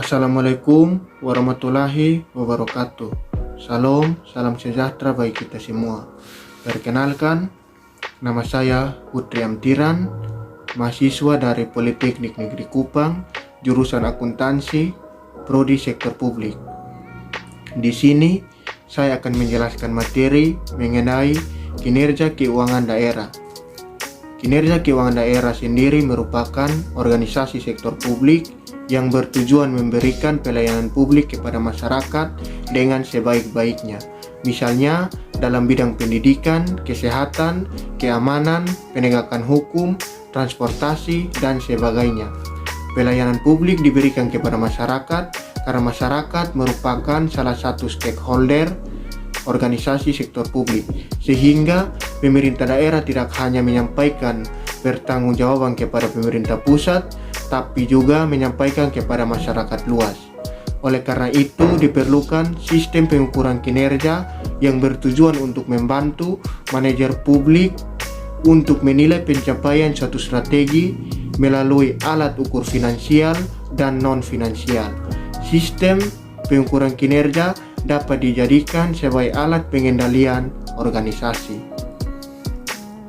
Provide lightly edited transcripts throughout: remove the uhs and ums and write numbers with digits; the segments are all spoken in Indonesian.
Assalamualaikum warahmatullahi wabarakatuh. Salam sejahtera bagi kita semua. Perkenalkan, nama saya Putri Amtiran, mahasiswa dari Politeknik Negeri Kupang, jurusan akuntansi, prodi sektor publik. Di sini saya akan menjelaskan materi mengenai kinerja keuangan daerah. Kinerja keuangan daerah sendiri merupakan organisasi sektor publik yang bertujuan memberikan pelayanan publik kepada masyarakat dengan sebaik-baiknya. Misalnya dalam bidang pendidikan, kesehatan, keamanan, penegakan hukum, transportasi, dan sebagainya. Pelayanan publik diberikan kepada masyarakat karena masyarakat merupakan salah satu stakeholder organisasi sektor publik, sehingga pemerintah daerah tidak hanya menyampaikan pertanggungjawaban kepada pemerintah pusat, tapi juga menyampaikan kepada masyarakat luas. Oleh karena itu diperlukan sistem pengukuran kinerja yang bertujuan untuk membantu manajer publik untuk menilai pencapaian suatu strategi melalui alat ukur finansial dan non-finansial. Sistem pengukuran kinerja dapat dijadikan sebagai alat pengendalian organisasi.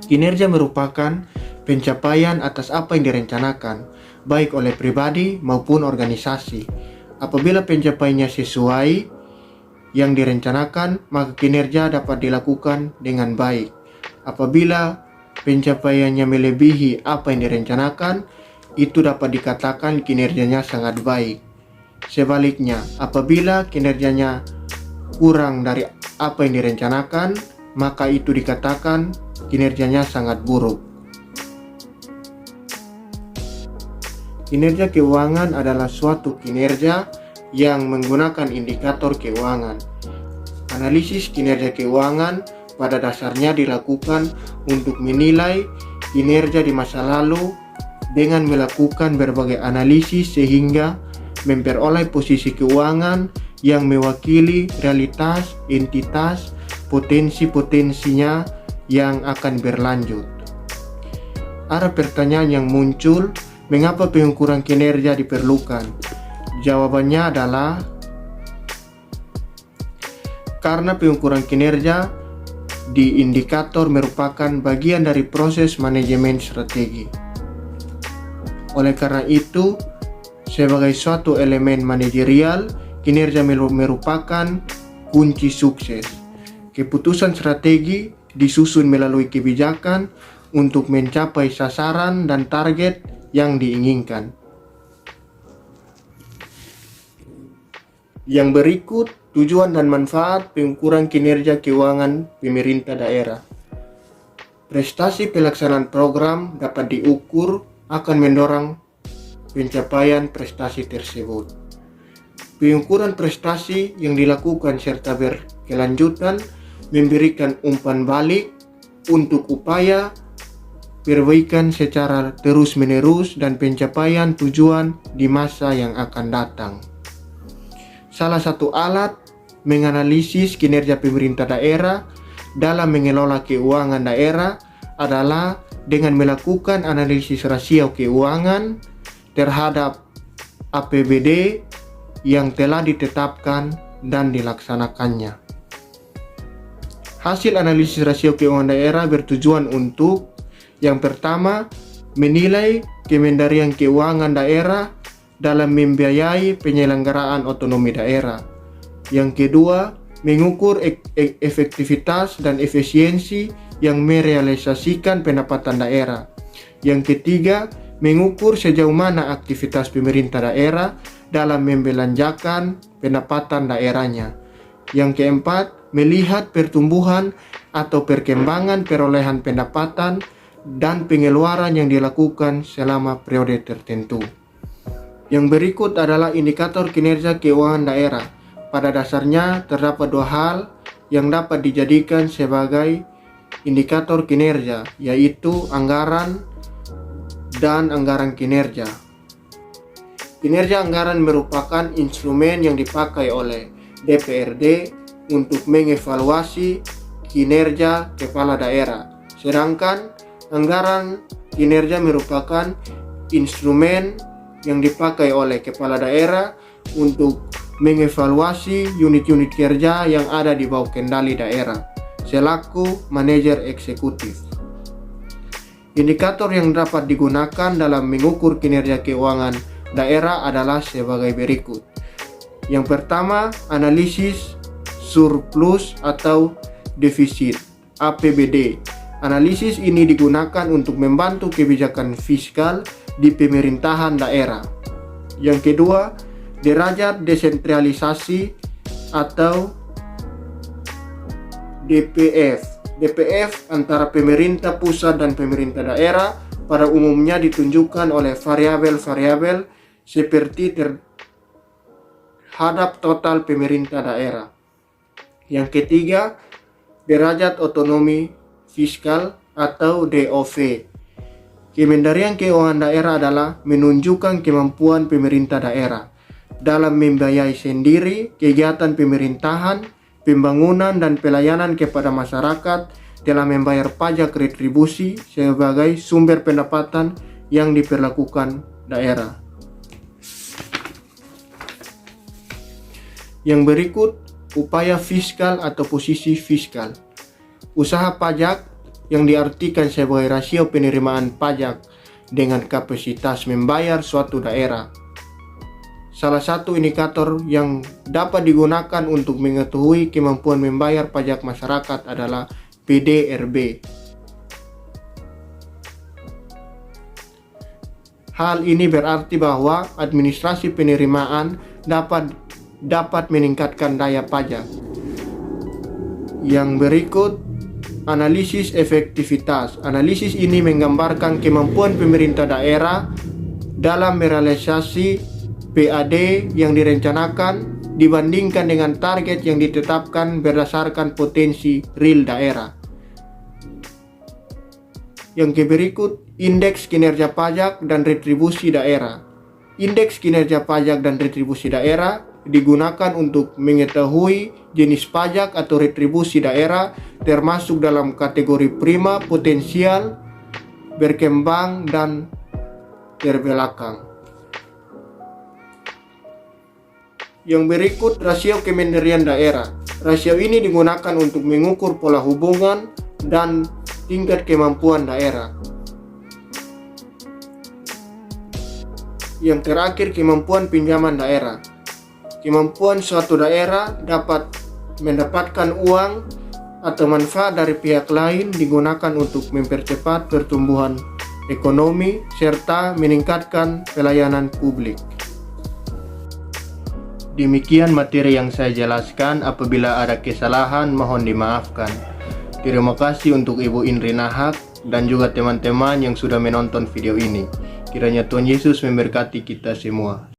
Kinerja merupakan pencapaian atas apa yang direncanakan, baik oleh pribadi maupun organisasi. Apabila pencapaiannya sesuai yang direncanakan, maka kinerja dapat dilakukan dengan baik. Apabila pencapaiannya melebihi apa yang direncanakan, itu dapat dikatakan kinerjanya sangat baik. Sebaliknya, apabila kinerjanya kurang dari apa yang direncanakan, maka itu dikatakan kinerjanya sangat buruk. Kinerja keuangan adalah suatu kinerja yang menggunakan indikator keuangan. Analisis kinerja keuangan pada dasarnya dilakukan untuk menilai kinerja di masa lalu dengan melakukan berbagai analisis sehingga memperoleh posisi keuangan yang mewakili realitas, entitas, potensi-potensinya yang akan berlanjut. Ada pertanyaan yang muncul, mengapa pengukuran kinerja diperlukan? Jawabannya adalah karena pengukuran kinerja di indikator merupakan bagian dari proses manajemen strategi. Oleh karena itu, sebagai suatu elemen manajerial, kinerja merupakan kunci sukses. Keputusan strategi disusun melalui kebijakan untuk mencapai sasaran dan target yang diinginkan. Yang berikut tujuan dan manfaat pengukuran kinerja keuangan pemerintah daerah. Prestasi pelaksanaan program dapat diukur akan mendorong pencapaian prestasi tersebut. Pengukuran prestasi yang dilakukan serta berkelanjutan memberikan umpan balik untuk upaya perbaikan secara terus-menerus dan pencapaian tujuan di masa yang akan datang. Salah satu alat menganalisis kinerja pemerintah daerah dalam mengelola keuangan daerah adalah dengan melakukan analisis rasio keuangan terhadap APBD yang telah ditetapkan dan dilaksanakannya. Hasil analisis rasio keuangan daerah bertujuan untuk yang pertama, menilai kemandirian keuangan daerah dalam membiayai penyelenggaraan otonomi daerah. Yang kedua, mengukur efektivitas dan efisiensi yang merealisasikan pendapatan daerah. Yang ketiga, mengukur sejauh mana aktivitas pemerintah daerah dalam membelanjakan pendapatan daerahnya. Yang keempat, melihat pertumbuhan atau perkembangan perolehan pendapatan dan pengeluaran yang dilakukan selama periode tertentu. Yang berikut adalah indikator kinerja keuangan daerah. Pada dasarnya terdapat dua hal yang dapat dijadikan sebagai indikator kinerja, yaitu anggaran dan anggaran kinerja. Kinerja anggaran merupakan instrumen yang dipakai oleh DPRD untuk mengevaluasi kinerja kepala daerah. Sedangkan anggaran kinerja merupakan instrumen yang dipakai oleh kepala daerah untuk mengevaluasi unit-unit kerja yang ada di bawah kendali daerah selaku manajer eksekutif. Indikator yang dapat digunakan dalam mengukur kinerja keuangan daerah adalah sebagai berikut. Yang pertama, analisis surplus atau defisit APBD. Analisis ini digunakan untuk membantu kebijakan fiskal di pemerintahan daerah. Yang kedua, derajat desentralisasi atau DPF. DPF antara pemerintah pusat dan pemerintah daerah pada umumnya ditunjukkan oleh variabel-variabel seperti terhadap total pemerintah daerah. Yang ketiga, derajat otonomi fiskal atau DOV. Kemendarian Keuangan Daerah adalah menunjukkan kemampuan pemerintah daerah dalam membiayai sendiri kegiatan pemerintahan, pembangunan dan pelayanan kepada masyarakat, telah membayar pajak retribusi sebagai sumber pendapatan yang diperlakukan daerah. Yang berikut, upaya fiskal atau posisi fiskal. Usaha pajak yang diartikan sebagai rasio penerimaan pajak dengan kapasitas membayar suatu daerah. Salah satu indikator yang dapat digunakan untuk mengetahui kemampuan membayar pajak masyarakat adalah PDRB. Hal ini berarti bahwa administrasi penerimaan dapat meningkatkan daya pajak. Yang berikut, analisis efektivitas. Analisis ini menggambarkan kemampuan pemerintah daerah dalam merealisasi PAD yang direncanakan dibandingkan dengan target yang ditetapkan berdasarkan potensi real daerah. Yang berikut, indeks kinerja pajak dan retribusi daerah. Indeks kinerja pajak dan retribusi daerah digunakan untuk mengetahui jenis pajak atau retribusi daerah termasuk dalam kategori prima, potensial, berkembang, dan terbelakang. Yang berikut, rasio kemendirian daerah. Rasio ini digunakan untuk mengukur pola hubungan dan tingkat kemampuan daerah. Yang terakhir, kemampuan pinjaman daerah. Kemampuan suatu daerah dapat mendapatkan uang atau manfaat dari pihak lain digunakan untuk mempercepat pertumbuhan ekonomi serta meningkatkan pelayanan publik. Demikian materi yang saya jelaskan. Apabila ada kesalahan mohon dimaafkan. Terima kasih untuk Ibu Indri Nahak dan juga teman-teman yang sudah menonton video ini. Kiranya Tuhan Yesus memberkati kita semua.